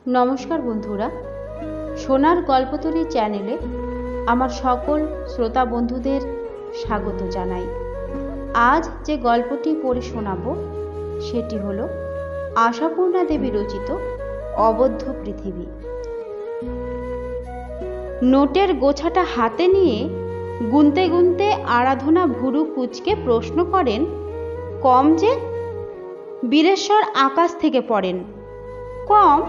নমস্কার বন্ধুরা, সোনার গল্পতলী চ্যানেলে আমার সকল শ্রোতা বন্ধুদের স্বাগত জানাই। আজ যে গল্পটি পড়ে শোনাবো সেটি হলো আশাপূর্ণা দেবী রচিত অবদ্ধ পৃথিবী। নোটের গোছাটা হাতে নিয়ে গুনতে গুনতে আরাধনা ভুরু কুঁচকে প্রশ্ন করেন, কম যে? বীরেশ্বর আকাশ থেকে পড়েন, কম?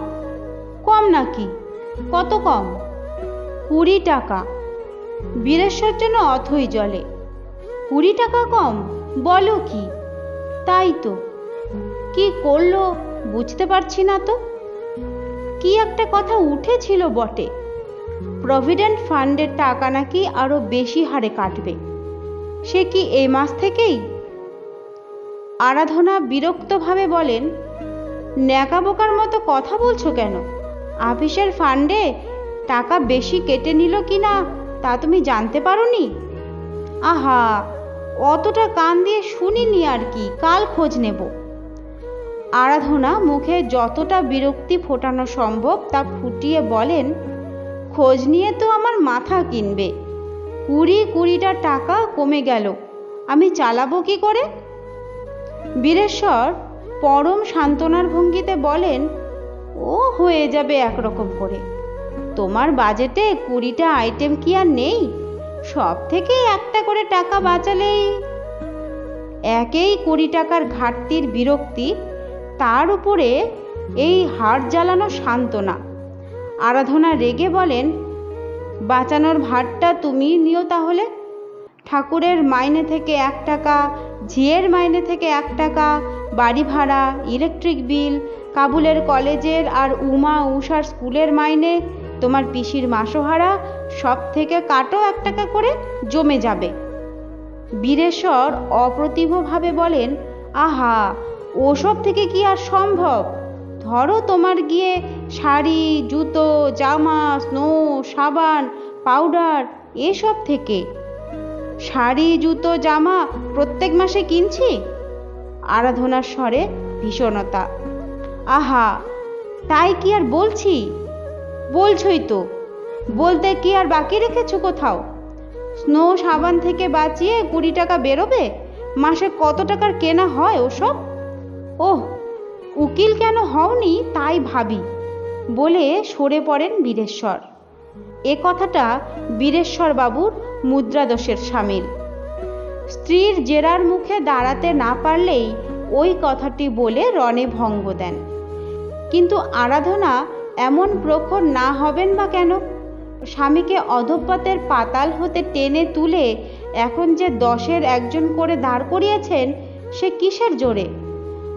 কম নাকি? কত কম? 20 টাকা। বীরেশ্বর যেন অথই জলে। 20 টাকা কম? বলো কি? তাই তো, কি করলো বুঝতে পারছি না তো। কি একটা কথা উঠেছিল বটে, প্রভিডেন্ট ফান্ডের টাকা নাকি আরো বেশি হারে কাটবে। সে কি এই মাস থেকেই? আরাধনা বিরক্তভাবে বলেন, ন্যাকা বোকার মতো কথা বলছো কেন? অফিসের ফান্ডে টাকা বেশি কেটে নিল কিনা তা তুমি জানতে পারোনি? আহা, অতটা কান দিয়ে শুনিনি আর কি, কাল খোঁজ নেব। আরাধনা মুখে যতটা বিরক্তি ফোটানো সম্ভব তা ফুটিয়ে বলেন, খোঁজ নিয়ে তো আমার মাথা কিনবে। 20 টাকা কমে গেল, আমি চালাবো কি করে? বীরেশ্বর পরম সান্ত্বনার ভঙ্গিতে বলেন, ও হয়ে যাবে একরকম করে। তোমার বাজেটে 20টা আইটেম কি আর নেই? সব থেকে একটা করে টাকা বাঁচালেই। একেই 20 টাকার ঘাটতির বিরক্তি, তার উপরে এই হাড় জ্বালানো সান্ত্বনা। আরাধনা রেগে বলেন, বাঁচানোর ভারটা তুমি নিও তাহলে। ঠাকুরের মাইনে থেকে 1 টাকা, ঝিয়ের মাইনে থেকে 1 টাকা, বাড়ি ভাড়া, ইলেকট্রিক বিল, কাবুলের কলেজের আর উষার স্কুলের মাইনে, তোমার পিসির মাসোহারা, সব থেকে কাটো 1 টাকা করে, জমে যাবে। বীরেশ্বর অপ্রতিভভাবে বলেন, আহা, ওসব থেকে কি আর সম্ভব? ধরো তোমার গিয়ে শাড়ি, জুতো, জামা, স্নো, সাবান, পাউডার এসব থেকে। শাড়ি, জুতো, জামা প্রত্যেক মাসে কিনছি। আরাধনার স্বরে ভীষণতা। আহা, তাই কি আর বলছি? বলছই তো, বলতে কি আর বাকি রেখেছো কোথাও? স্নো সাবান থেকে বাঁচিয়ে 20 টাকা বেরোবে? মাসে কত টাকার কেনা হয় ওসব? ওহ, উকিল কেন হওনি তাই ভাবি, বলে সরে পড়েন বীরেশ্বর। এ কথাটা বীরেশ্বর বাবুর মুদ্রাদোষের সামিল। স্ত্রীর জেরার মুখে দাঁড়াতে না পারলেই ওই কথাটি বলে রণে ভঙ্গ দেন। কিন্তু আরাধনা এমন প্রখর না হবেন বা কেন? স্বামীকে অধঃপাতের পাতাল হতে টেনে তুলে এখন যে 10-এর একজন করে দাঁড় করিয়েছেন, সে কিসের জোরে?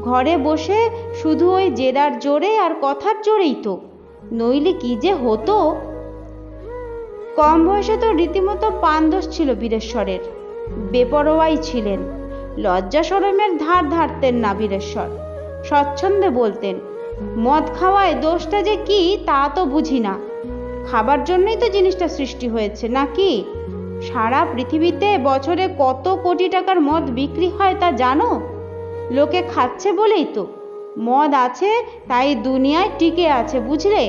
ঘরে বসে শুধু ওই জেরার জোরে আর কথার জোরেই তো, নইলে কি যে হতো। কম বয়সে তো রীতিমতো পানদোষ ছিল বীরেশ্বরের। বেপরোয়াই ছিলেন। লজ্জা শরমের ধার ধারতেন না বীরেশ্বর। স্বচ্ছন্দে বলতেন, মদ খাওয়ায় দোষটা যে কি তা তো বুঝি না। খাবার জন্যই তো জিনিসটা সৃষ্টি হয়েছে নাকি? সারা পৃথিবীতে বছরে কত কোটি টাকার মদ বিক্রি হয় তা জানো? লোকে খাচ্ছে বলেই তো মদ আছে, তাই দুনিয়ায় টিকে আছে, বুঝলে?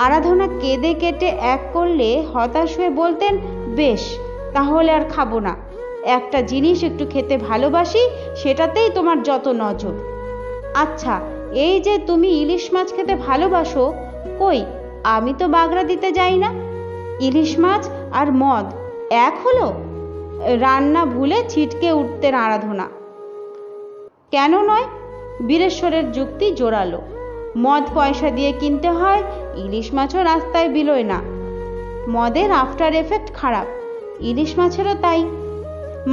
আরাধনা কেঁদে কেটে এক করলে হতাশ হয়ে বলতেন, বেশ, তাহলে আর খাবো না। একটা জিনিস একটু খেতে ভালোবাসি, সেটাতেই তোমার যত নজর। আচ্ছা, এই যে তুমি ইলিশ মাছ খেতে ভালোবাসো, কই, আমি তো বাগড়া দিতে যাই না। ইলিশ মাছ আর মদ এক হলো? রান্না ভুলে ছিটকে উঠতেন আরাধনা। কেন নয়? বীরেশ্বরের যুক্তি জোরালো। মদ পয়সা দিয়ে কিনতে হয়, ইলিশ মাছও রাস্তায় বিলোয় না। মদের আফটার এফেক্ট খারাপ, ইলিশ মাছেরও তাই।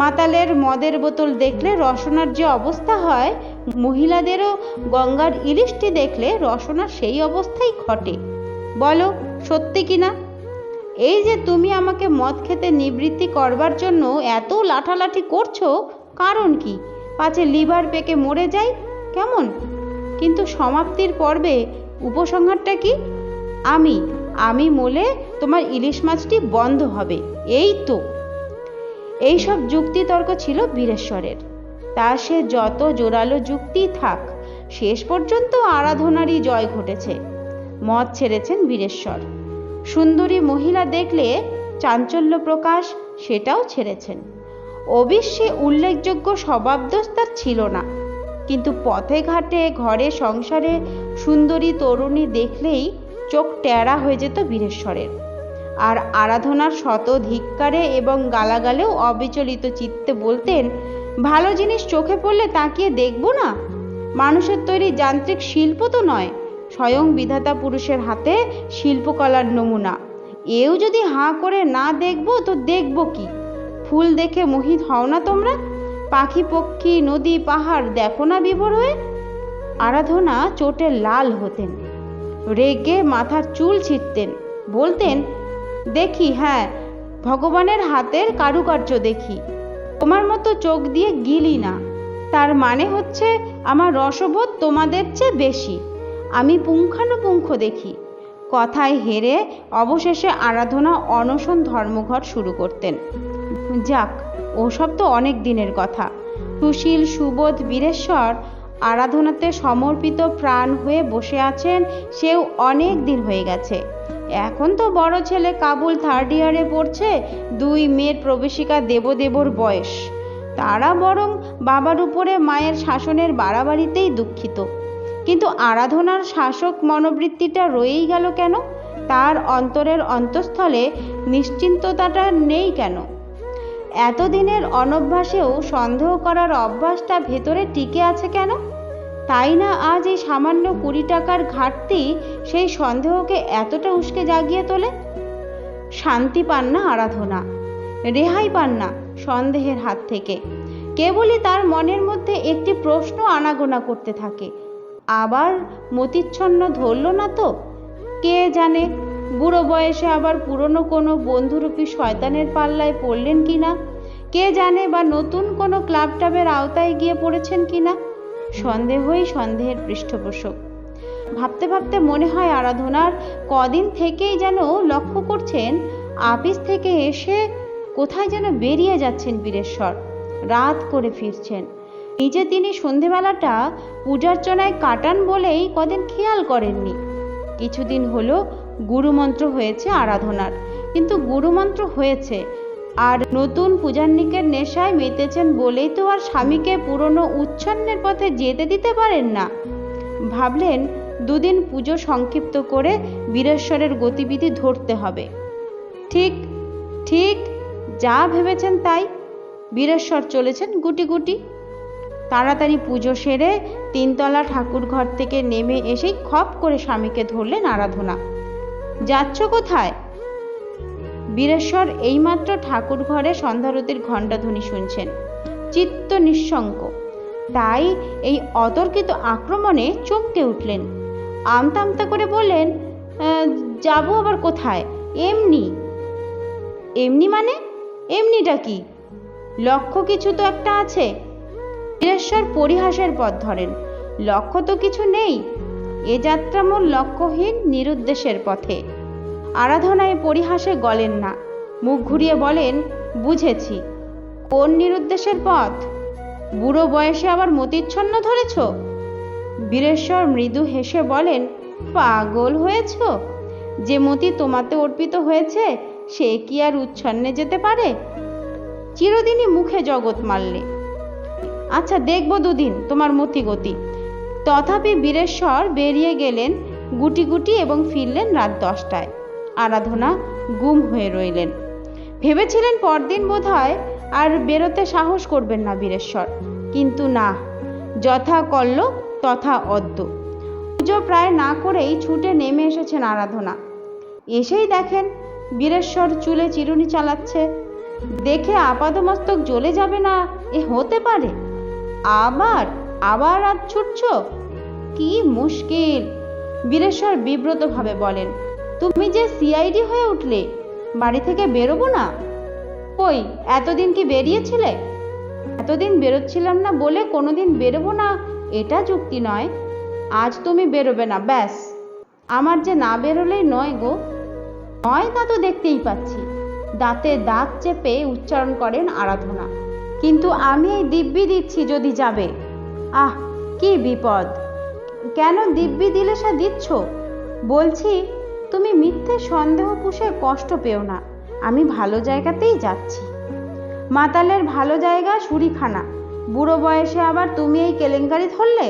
মাতালের মদের বোতল দেখলে রসনার যে অবস্থা হয়, মহিলাদেরও গঙ্গার ইলিশটি দেখলে রসনার সেই অবস্থাই ঘটে। বলো, সত্যি কিনা? এই যে তুমি আমাকে মদ খেতে নিবৃত্তি করবার জন্য এত লাঠালাঠি করছো, কারণ কি? পাছে লিভার পেকে মরে যাই, কেমন? কিন্তু সমাপ্তির পর্বে উপসংহারটা কি? আমি মলে তোমার ইলিশ মাছটি বন্ধ হবে, এই তো। এইসব যুক্তিতর্ক ছিল বীরেশ্বরের। তা সে যত জোরালো যুক্তি থাক, শেষ পর্যন্ত আরাধনারই জয় ঘটেছে। মদ ছেড়েছেন বীরেশ্বর। সুন্দরী মহিলা দেখলে চাঞ্চল্য প্রকাশ, সেটাও ছেড়েছেন। অবশ্যই উল্লেখযোগ্য স্বভাবদোষ তার ছিল না, কিন্তু পথে ঘাটে ঘরে সংসারে সুন্দরী তরুণী দেখলেই চোখ টেরা হয়ে যেত বীরেশ্বরের। আর আরাধনার শত ধিক্কারে এবং গালাগালেও অবিচলিত চিত্তে বলতেন, ভালো জিনিস চোখে পড়লে তাকিয়ে দেখব না? মানুষের তৈরি যান্ত্রিক শিল্প তো নয়, স্বয়ং বিধাতা পুরুষের হাতে শিল্পকলার নমুনা। এও যদি হাঁ করে না দেখব তো দেখব কি? ফুল দেখে মোহিত হও না তোমরা? পাখি পক্ষী নদী পাহাড় দেখো না বিভোর হয়ে? আরাধনা চোটে লাল হতেন, রেগে মাথার চুল ছিঁড়তেন, বলতেন, দেখি, হ্যাঁ, ভগবানের হাতের কারুকার্য দেখি, তোমার মতো চোখ দিয়ে গিলি না। তার মানে হচ্ছে আমার রসবোধ তোমাদের চেয়ে বেশি, আমি পুঙ্খানুপুঙ্খ দেখি। কথায় হেরে অবশেষে আরাধনা অনশন ধর্মঘট শুরু করতেন। যাক, ওসব তো অনেক দিনের কথা। সুশীল সুবোধ বীরেশ্বর আরাধনাতে সমর্পিত প্রাণ হয়ে বসে আছেন, সেও অনেক দিন হয়ে গেছে। এখন তো বড় ছেলে কাবুল 3rd ইয়ারে পড়ছে, 2 মেয়ের প্রবেশিকা দেবদেবর বয়স। তারা বরং বাবার উপরে মায়ের শাসনের বাড়াবাড়িতেই দুঃখিত। কিন্তু আরাধনার শাসক মনোবৃত্তিটা রয়েই গেল কেন? তার অন্তরের অন্তঃস্থলে নিশ্চিন্ততাটা নেই কেন? এতদিনের অনভ্যাসেও সন্দেহ করার অভ্যাসটা ভেতরে টিকে আছে কেন? তাই না আজ এই সামান্য 20 টাকার ঘাটতি সেই সন্দেহকে এতটা উস্কে জাগিয়ে তোলে? শান্তি পান না আরাধনা, রেহাই পান না সন্দেহের হাত থেকে। কেবলই তার মনের মধ্যে একটি প্রশ্ন আনাগোনা করতে থাকে, আবার মতিচ্ছন্ন ধরল না তো? কে জানে বুড়ো বয়সে আবার পুরনো কোনো বন্ধুরূপী শয়তানের পাল্লায় পড়লেন কিনা? কে জানে বা নতুন কোনো ক্লাব টাবের আওতায় গিয়ে পড়েছেন কিনা? সন্দেহই সন্দেহের পৃষ্ঠপোষক। ভাবতে ভাবতে মনে হয় আরাধনার কদিন থেকেই যেন লক্ষ্য করছেন, আপিস থেকে এসে কোথায় যেন বেরিয়ে যাচ্ছেন বীরেশ্বর, রাত করে ফিরছেন। নিজে তিনি সন্ধেবেলাটা পূজার্চনায় কাটান বলেই কদিন খেয়াল করেননি। কিছুদিন হলো গুরুমন্ত্র হয়েছে আরাধনার, কিন্তু গুরুমন্ত্র হয়েছে, আর নতুন পূজান্নিকের নেশায় মেতেছেন বলেই তো আর স্বামীকে পুরনো উচ্ছন্নের পথে যেতে দিতে পারেন না। ভাবলেন 2 দিন পুজো সংক্ষিপ্ত করে বীরেশ্বরের গতিবিধি ধরতে হবে। ঠিক ঠিক যা ভেবেছেন তাই। বীরেশ্বর চলেছেন গুটি গুটি। তাড়াতাড়ি পুজো সেরে 3 তলা ঠাকুর ঘর থেকে নেমে এসেই খপ করে স্বামীকে ধরলেন আরাধনা। যাচ্ছ কোথায়? বীরেশ্বর এইমাত্র ঠাকুর ঘরে সন্ধ্যারতির ঘণ্টাধ্বনি শুনছেন, চিত্ত নিঃশঙ্ক। তাই এই অতর্কিত আক্রমণে চমকে উঠলেন। আমতা আমতা করে বললেন, যাব আবার কোথায়? এমনি। এমনি মানে? এমনিটা কি? লক্ষ্য কিছু তো একটা আছে। বীরেশ্বর পরিহাসের পথ ধরেন, লক্ষ্য তো কিছু নেই, এ যাত্রা মোর লক্ষ্যহীন নিরুদ্দেশের পথে। আরাধনা এ পরিহাসে গলেন না, মুখ ঘুরিয়ে বলেন, বুঝেছি। কোন নিরুদ্দেশের পথ? বুড়ো বয়সে আবার মতিচ্ছন্ন ধরেছ? বীরেশ্বর মৃদু হেসে বলেন, পাগল হয়েছ? যে মতি তোমাতে অর্পিত হয়েছে সে কি আর উচ্ছন্নে যেতে পারে? চিরদিনই মুখে জগৎ মারলে। আচ্ছা, দেখব 2 দিন তোমার মতিগতি। তথাপি বীরেশ্বর বেরিয়ে গেলেন গুটি গুটি এবং ফিরলেন রাত 10টায়। আরাধনা গুম হয়ে রইলেন। ভেবেছিলেন পরদিন বোধহয় আর বেরোতে সাহস করবেন না বীরেশ্বর, কিন্তু না, যথা কল্ল তথা অদ্য। পুজো প্রায় না করেই ছুটে নেমে এসেছেন আরাধনা। এসেই দেখেন বীরেশ্বর চুলে চিরুনি চালাচ্ছে। দেখে আপাদমস্তক জ্বলে যাবে না এ হতে পারে? আবার আবার আজ ছুটছ? কি মুশকিল! বীরেশ্বর বিব্রতভাবে বলেন, তুমি যে সিআইডি হয়ে উঠলে, বাড়ি থেকে বেরোবো না? কই, এতদিন কি বেরিয়েছিলে? এতদিন বেরোচ্ছিলাম না বলে কোনোদিন বেরোবো না এটা যুক্তি নয়। আজ তুমি বেরোবে না, ব্যাস। আমার যে না বেরোলেই নয় গো। নয় তা তো দেখতেই পাচ্ছি। দাঁতে দাঁত চেপে উচ্চারণ করেন আরাধনা। কিন্তু আমি এই দিব্যি দিচ্ছি যদি যাবে। আহ, কি বিপদ! কেন দিব্যি দিলে সে দিচ্ছ? বলছি, তুমি মিথ্যে সন্দেহ পুষে কষ্ট পেও না, আমি ভালো জায়গাতেই যাচ্ছি। মাতালের ভালো জায়গা শুরিখানা, বুড়ো বয়সে আবার তুমি এই কেলেঙ্কারি ধরলে?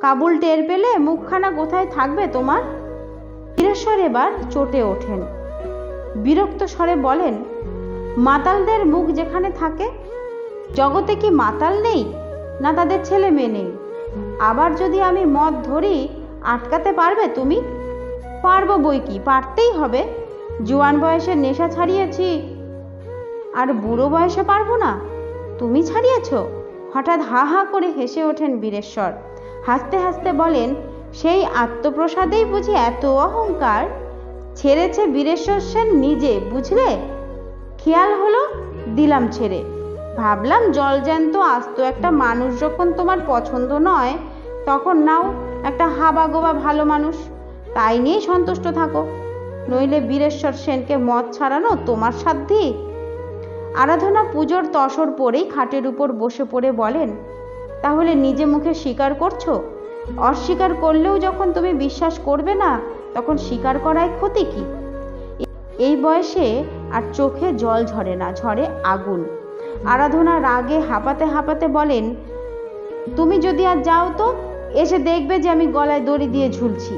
কাবুল টের পেলে মুখখানা কোথায় থাকবে তোমার? বীরেশ্বর এবার চটে ওঠেন, বিরক্ত স্বরে বলেন, মাতালদের মুখ যেখানে থাকে, জগতে কি মাতাল নেই, না তাদের ছেলে মেয়ে নেই? আবার যদি আমি মদ ধরি, আটকাতে পারবে তুমি? পারবো বই কি, পারতেই হবে। জোয়ান বয়সে নেশা ছাড়িয়েছি, আর বুড়ো বয়সে পারবো না? তুমি ছাড়িয়েছ? হঠাৎ হা হা করে হেসে ওঠেন বীরেশ্বর। হাসতে হাসতে বলেন, সেই আত্মপ্রসাদেই বুঝি এত অহংকার? ছেড়েছে বীরেশ্বর সেন নিজে, বুঝলে? খেয়াল হলো, দিলাম ছেড়ে। ভাবলাম জলজ্যান্ত আস্ত একটা মানুষ যখন তোমার পছন্দ নয়, তখন নাও একটা হাবাগোবা ভালো মানুষ, তাই নিয়েই সন্তুষ্ট থাকো। নইলে বীরেশ্বর সেনকে মদ ছাড়ানো তোমার সাধ্যি? আরাধনা পুজোর তসর পরেই খাটের উপর বসে পড়ে বলেন, তাহলে নিজে মুখে স্বীকার করছো? অস্বীকার করলেও যখন তুমি বিশ্বাস করবে না, তখন স্বীকার করায় ক্ষতি কি? এই বয়সে আর চোখে জল ঝরে না, ঝরে আগুন। আরাধনা রাগে হাঁপাতে হাঁপাতে বলেন, তুমি যদি আর যাও তো এসে দেখবে যে আমি গলায় দড়ি দিয়ে ঝুলছি।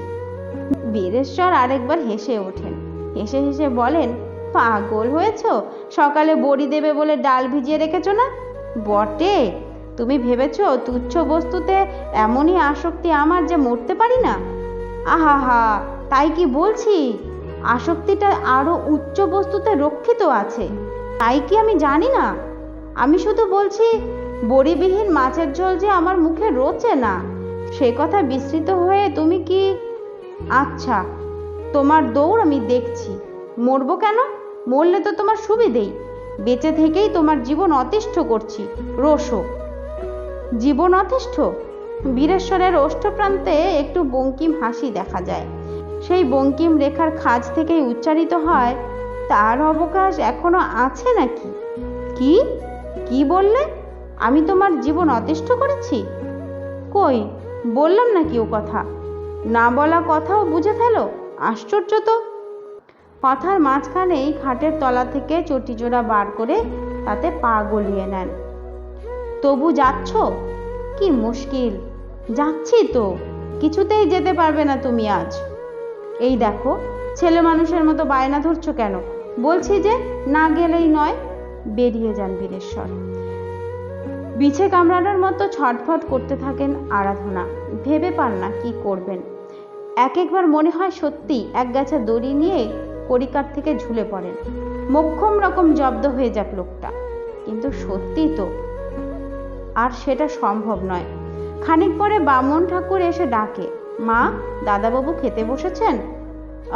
বীরেশ্বর আরেকবার হেসে ওঠেন, হেসে হেসে বলেন, পাগল হয়েছ? সকালে বড়ি দেবে বলে ডাল ভিজিয়ে রেখেছ না? বটে, তুমি ভেবেছ তুচ্ছ বস্তুতে এমনই আসক্তি আমার যে মরতে পারি না? আহা হা, তাই কি বলছি? আসক্তিটা আরো উচ্চ বস্তুতে রক্ষিত আছে, তাই কি আমি জানি না? আমি শুধু বলছি, বড়িবিহীন মাছের ঝোল যে আমার মুখে রোচে না, সে কথা বিস্মৃত হয়ে তুমি কি? আচ্ছা, তোমার দৌড় আমি দেখছি। মরবো কেন? মরলে তো তোমার সুবিধেই। বেঁচে থেকেই তোমার জীবন অতিষ্ঠ করছি, রোষো। জীবন অতিষ্ঠ? বীরেশ্বরের ওষ্ঠপ্রান্তে একটু বঙ্কিম হাসি দেখা যায়। সেই বঙ্কিম রেখার খাঁজ থেকেই উচ্চারিত হয়, তার অবকাশ এখনো আছে নাকি? কি কি বললে? আমি তোমার জীবন অতিষ্ঠ করেছি? কই, বললাম নাকি ও কথা? না বলা কথাও বুঝে ফেলো, আশ্চর্য তো। কথার মাঝখানেই খাটের তলা থেকে চটিজোড়া বার করে তাতে পা গলিয়ে নেন। তবু যাচ্ছ? কি মুশকিল! যাচ্ছি তো, কিছুতেই যেতে পারবে না তুমি আজ। এই দেখো, ছেলে মানুষের মতো বায়না ধরছো কেন? বলছি যে না গেলেই নয়। বেরিয়ে যান বীরেশ্বর। বিছে কামড়ানোর মতো ছটফট করতে থাকেন আরাধনা, ভেবে পান না কি করবেন। এক একবার মনে হয় সত্যি এক গাছা দড়ি নিয়ে কড়িকাঠ থেকে ঝুলে পড়েন, মোক্ষম রকম জব্দ হয়ে যাক লোকটা। কিন্তু সত্যি তো আর সেটা সম্ভব নয়। খানিক পরে বামন ঠাকুর এসে ডাকে, মা, দাদাবাবু খেতে বসেছেন?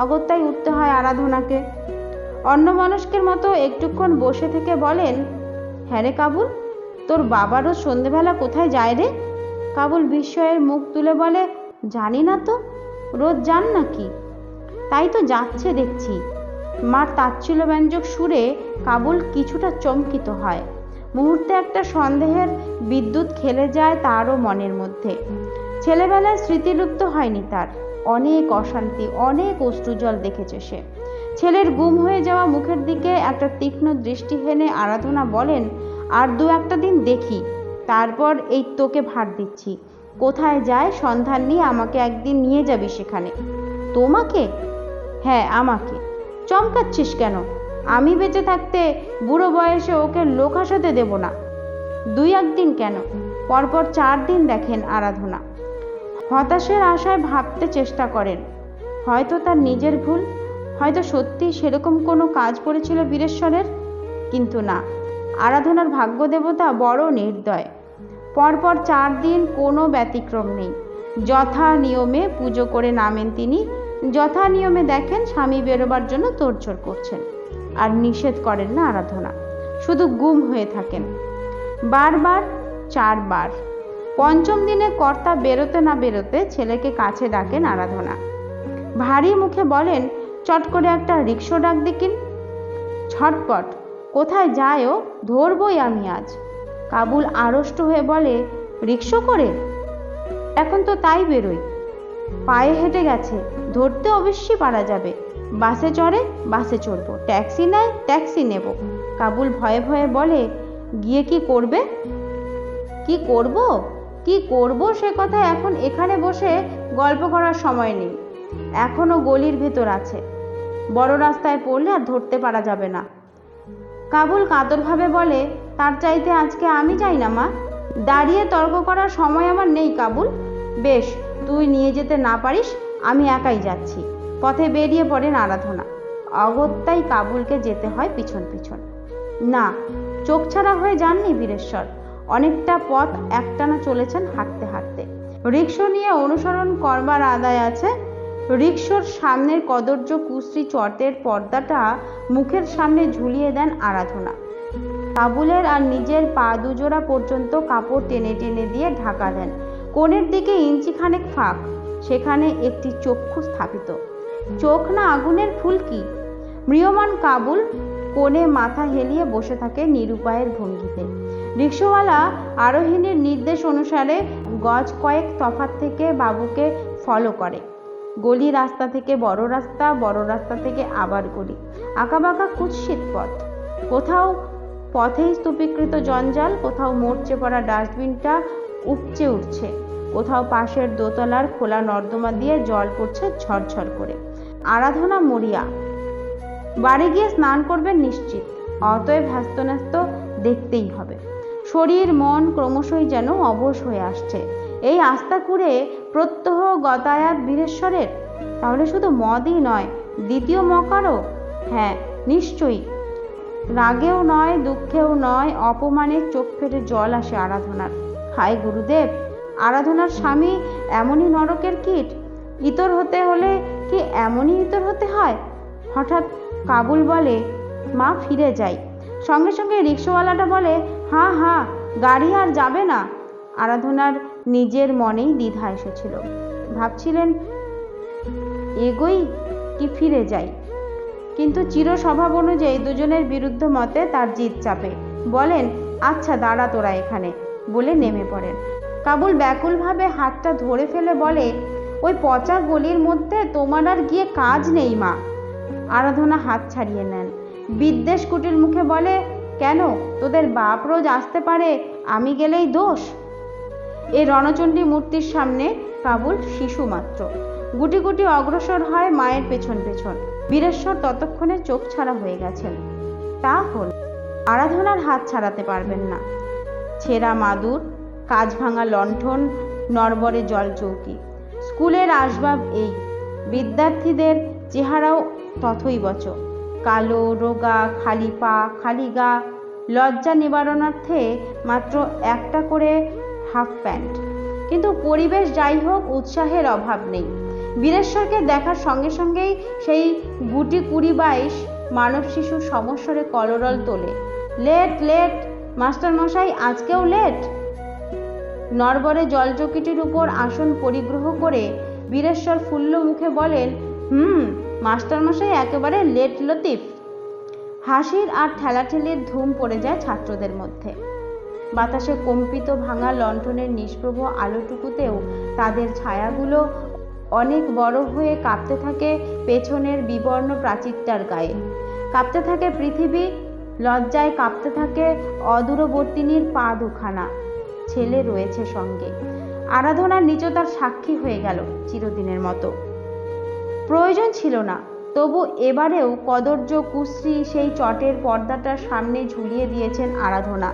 অগত্যায় উঠতে হয় আরাধনাকে। অন্যমনস্কের মতো একটুক্ষণ বসে থেকে বলেন, হ্যাঁ রে কাবুল, তোর বাবা রোজ সন্ধেবেলা কোথায় যায় রে? কাবুল বিস্ময়ের মুখ তুলে বলে, জানি না তো, রোজ যান নাকি? তাই তো যাচ্ছে দেখছি। মার তাচ্ছিল্যব্যঞ্জক সুরে কাবুল কিছুটা চমকিত হয়। মুহূর্তে একটা সন্দেহের বিদ্যুৎ খেলে যায় তারও মনের মধ্যে। ছেলেবেলায় স্মৃতিলুপ্ত হয়নি তার, অনেক অশান্তি, অনেক অশ্রুজল দেখেছে সে। ছেলের গুম হয়ে যাওয়া মুখের দিকে একটা তীক্ষ্ণ দৃষ্টি হেনে আরাধনা বলেন, আর দু একটা দিন দেখি, তারপর এই তোকে ভার দিচ্ছি। কোথায় যায় সন্ধান নিয়ে আমাকে একদিন নিয়ে যাবি সেখানে। তোমাকে? হ্যাঁ, আমাকে। চমকাচ্ছিস কেন? আমি বেঁচে থাকতে বুড়ো বয়সে ওকে লোক হাসাতে দেব না। দুই একদিন কেন, পরপর 4 দিন দেখেন আরাধনা। হতাশের আশায় ভাবতে চেষ্টা করেন, হয়তো তার নিজের ভুল, হয়তো সত্যি সেরকম কোনো কাজ পড়েছিল বীরেশ্বরের। কিন্তু না, আরাধনার ভাগ্য দেবতা বড় নির্দয়। পরপর 4 দিন কোনো ব্যতিক্রম নেই। যথা নিয়মে পুজো করে নামেন তিনি, যথা নিয়মে দেখেন স্বামী বেরোবার জন্য তোড়জোড় করছেন, আর নিষেধ করেন না আরাধনা, শুধু গুম হয়ে থাকেন। বারবার 4 বার। পঞ্চম দিনে কর্তা বেরোতে না বেরোতে ছেলেকে কাছে ডাকেন আরাধনা। ভারী মুখে বলেন, চট করে একটা রিক্সো ডাক দিকিন। ছটপট, কোথায় যায় ও? ধরবই আমি আজ। কাবুল আড়ষ্ট হয়ে বলে, রিক্সো করে? এখন তো তাই বেরোই। পায়ে হেঁটে গেছে, ধরতে অবশ্যই পারা যাবে। বাসে চড়ে, বাসে চড়বো, ট্যাক্সি নেয়, ট্যাক্সি নেব। কাবুল ভয়ে ভয়ে বলে, গিয়ে কি করবে? কি করব কি করব সে কথা এখন এখানে বসে গল্প করার সময় নেই। এখনো গলির ভেতর আছে, বড় রাস্তায় পড়লে আর ধরতে পারা যাবে না। কাবুল কাতরভাবে বলে, তার চাইতে আজকে আমি যাই না মা। দাঁড়িয়ে তর্ক করার সময় আমার নেই কাবুল। বেশ, তুই নিয়ে যেতে না পারিস, আমি একাই যাচ্ছি। পথে বেরিয়ে পড়েন আরাধনা। অগত্যাই কাবুলকে যেতে হয় পিছন পিছন। না, চোখ ছাড়া হয়ে যাননি বীরেশ্বর। অনেকটা পথ একটানা চলেছেন হাঁটতে হাঁটতে। রিক্সা নিয়ে অনুসরণ করবার আদায় আছে। রিক্সার সামনের কদর্য কুশ্রী চটের পর্দাটা মুখের সামনে ঝুলিয়ে দেন আরাধনা। কাবুলের আর নিজের পা দুজোড়া পর্যন্ত কাপড় টেনে টেনে দিয়ে ঢাকা দেন। কোণের দিকে ইঞ্চিখানেক ফাঁক, সেখানে একটি চক্ষু স্থাপিত। চোখ না আগুনের ফুলকি? ম্রিয়মান কাবুল কোণে মাথা হেলিয়ে বসে থাকে নিরুপায়ের ভঙ্গিতে। রিক্সাওয়ালা আরোহিণীর নির্দেশ অনুসারে গজ কয়েক তফাৎ থেকে বাবুকে ফলো করে। গলি রাস্তা থেকে বড় রাস্তা, বড় রাস্তা থেকে আবার গলি, আঁকাবাঁকা কুৎসিত পথ। কোথাও পথেই স্তূপীকৃত জঞ্জাল, কোথাও মরচে পড়া ডাস্টবিনটা উপচে উঠছে, কোথাও পাশের দোতলার খোলা নর্দমা দিয়ে জল পড়ছে ঝরঝর করে। আরাধনা মরিয়া, বাড়ি গিয়ে স্নান করবেন নিশ্চিত, অতএব হ্যাস্তন্যস্ত দেখতেই হবে। শরীর মন ক্রমশই যেন অবশ হয়ে আসছে। এই আস্থা করে প্রত্যহ গতায়াত বীরেশ্বরের। তাহলে শুধু মদই নয়, দ্বিতীয় মকারও? হ্যাঁ, নিশ্চয়ই। রাগেও নয়, দুঃখেও নয়, অপমানের চোখ ফেটে জল আসে আরাধনার। হায় গুরুদেব, আরাধনার স্বামী এমনই নরকের কীট। ইতর হতে হলে কি এমনই ইতর হতে হয়? হঠাৎ কাবুল বলে, মা ফিরে যাই। সঙ্গে সঙ্গে রিক্সাওয়ালাটা বলে, হ্যাঁ হ্যাঁ, গাড়ি আর যাবে না। আরাধনার নিজের মনেই দ্বিধা এসেছিল। ভাবছিলেন, এগোই কি ফিরে যাই? কিন্তু চির স্বভাব অনুযায়ী দুজনের বিরুদ্ধ মতে তার জিদ চাপে। বলেন, আচ্ছা দাঁড়া তোরা এখানে, বলে নেমে পড়েন। কাবুল ব্যাকুলভাবে হাতটা ধরে ফেলে বলে, ওই পচা গলির মধ্যে তোমার আর গিয়ে কাজ নেই মা। আরাধনা হাত ছাড়িয়ে নেন। বিদ্বেষ কুটিল মুখে বলে, কেন, তোদের বাপ রোজ আসতে পারে, আমি গেলেই দোষ? এই রণচণ্ডী মূর্তির সামনে কাবুল শিশু মাত্র। গুটি গুটি অগ্রসর হয় মায়ের পেছন পেছন। বীরেশ্বর ততক্ষণে চোখ ছাড়া হয়ে গেছেন। তা হল, আরাধনার হাত ছাড়াতে পারবেন না। ছেঁড়া মাদুর, কাজ ভাঙা লণ্ঠন, নড়বড়ে জল চৌকি, স্কুলের আসবাব এই। বিদ্যার্থীদের চেহারাও তথৈবচ, কালো, রোগা, খালি পা, খালি গা, লজ্জা নিবারণার্থে মাত্র একটা করে হাফ প্যান্ট। কিন্তু পরিবেশ যাই হোক, উৎসাহের অভাব নেই। বীরেশ্বরকে দেখার সঙ্গে সঙ্গেই সেই গুটি 20-22 মানব শিশু সমস্বরে কলরল তোলে, লেট লেট, মাস্টার মশাই আজকেও লেট। নড়বড়ে জলচৌকিটির উপর আসন পরিগ্রহ করে বীরেশ্বর ফুল্ল মুখে বলেন, মাস্টার মশাই একেবারে লেট লতিফ। হাসির আর ঠেলাঠেলির ধুম পড়ে যায় ছাত্রদের মধ্যে। বাতাসে কম্পিত ভাঙা লণ্ঠনের নিষ্প্রভ আলোটুকুতেও তাদের ছায়াগুলো অনেক বড় হয়ে কাঁপতে থাকে পেছনের বিবর্ণ প্রাচীরটার গায়ে। কাঁপতে থাকে পৃথিবী, লজ্জায় কাঁপতে থাকে অদূরবর্তিনীর পা দুখানা। ছেলে রয়েছে সঙ্গে। আরাধনার নিচতার সাক্ষী হয়ে গেল চিরদিনের মতো। প্রয়োজন ছিল না, তবু এবারেও কদর্য কুশ্রী সেই চটের পর্দাটার সামনে ঝুলিয়ে দিয়েছেন আরাধনা।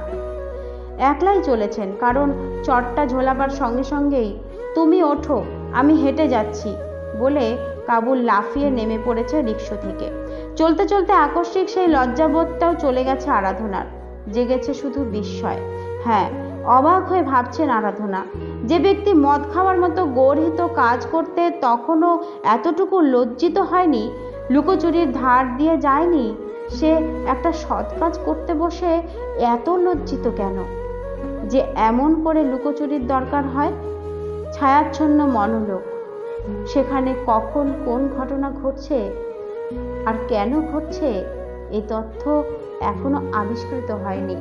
একলাই চলেছেন, কারণ চটটা ঝোলাবার সঙ্গে সঙ্গেই, তুমি ওঠো, আমি হেঁটে যাচ্ছি বলে কাবুল লাফিয়ে নেমে পড়েছে রিক্সা থেকে। চলতে চলতে আকস্মিক সেই লজ্জাবোধটাও চলে গেছে আরাধনার। জেগেছে শুধু বিস্ময়। হ্যাঁ, অবাক হয়ে ভাবছেন আরাধনা, যে ব্যক্তি মদ খাওয়ার মতো গর্হিত কাজ করতে তখনও এতটুকু লজ্জিত হয়নি, লুকোচুরির ধার দিয়ে যায়নি, সে একটা সৎ কাজ করতে বসে এত লজ্জিত কেন যে এমন করে লুকোচুরির দরকার হয়? ছায়াচ্ছন্ন মনোলোক, সেখানে কখন কোন ঘটনা ঘটছে আর কেন ঘটছে, এই তথ্য এখনো আবিষ্কৃত হয়নি।